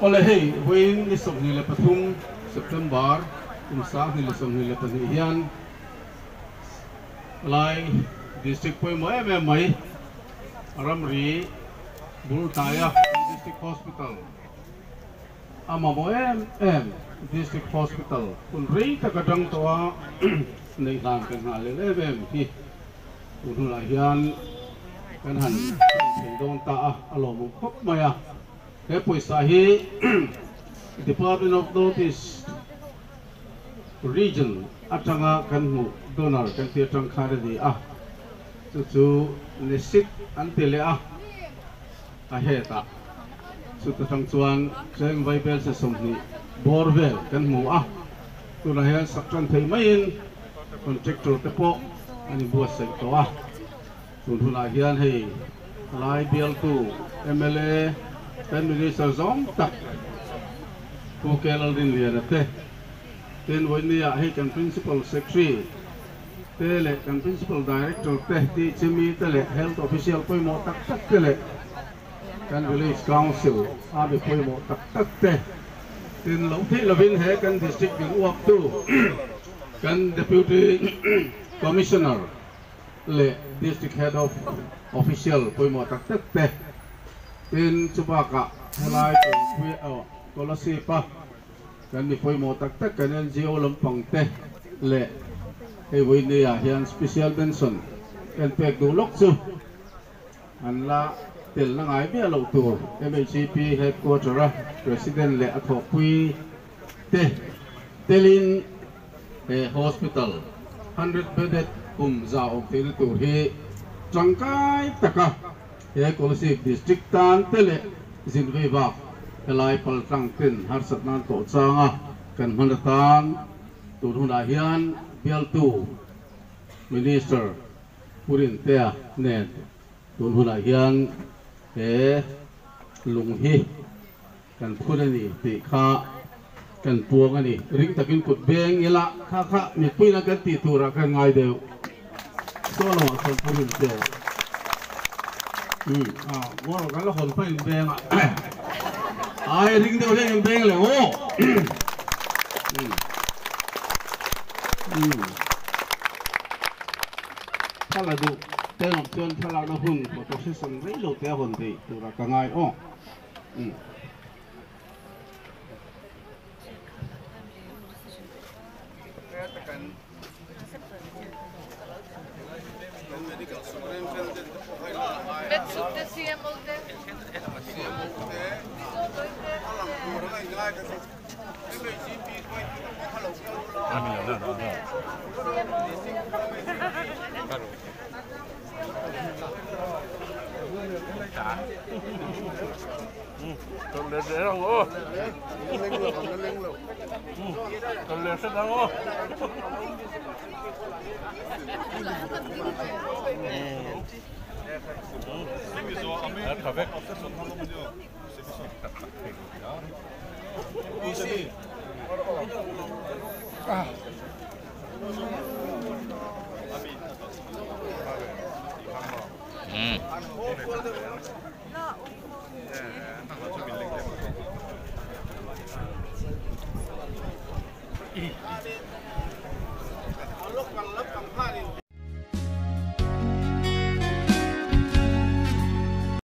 Oleh hey, when ni som ni le pathum September, sa ni le som ni le panihian, lai district poi mo mai Ramri Bultaya District Hospital, ama mo District Hospital, kun rei takadang toa nei lang kan halel hi, kun lahian kan han don ta alom khop maya. Sahi Department of Northeast Region atanga kanmu donor kan tiatang kharedi chu nisit antele aheta chu tatang chuan cheng vaibel se somni borvel kanmu tu lahian sakran thei main contractor tepo ani buat se to tu lahian hei lai bial tu MLA dan minister zong tak ko kelal din lian te ten wonia he kan principal secretary tele kan principal director te ti chimi tele health official poi mo tak tak tele kan village council abi poi mo tak tak te ten lo thi lovin he kan district ding uak tu kan deputy commissioner le district head of official poi mo tak tak te tin subaka helai tu Kolasib kan ni poi mo tak tak kan NGO lampang te le hey winia hian special mention kan pek du lok chu an la tel na ngai bia lo tu MHCP headquarter president le athok pui te telin hospital 100 bedded za of tel tu hi changkai taka Kolasib district tan tele zinve bak helai paltang tin har satnan to changa kan manatan turun ahian bial tu minister purin tea net turun ahian lunghi kan phurani ti kha kan puang ani ring takin kut beng ila kha mi puina kan ti tura kan ngai deu so lo kan purin tea mua cái là hồn phải bèn ai ring đâu lên bèn là ôถ้าเราดูเต้นของเพื่อนถ้าเราดูหุ่นของตัวที่ส่งไม่หลุดเต้หุ่นดีตัวละกังไงอ๋อCòn lừa sẽ đâu ô, còn lừa sẽ đâu ô.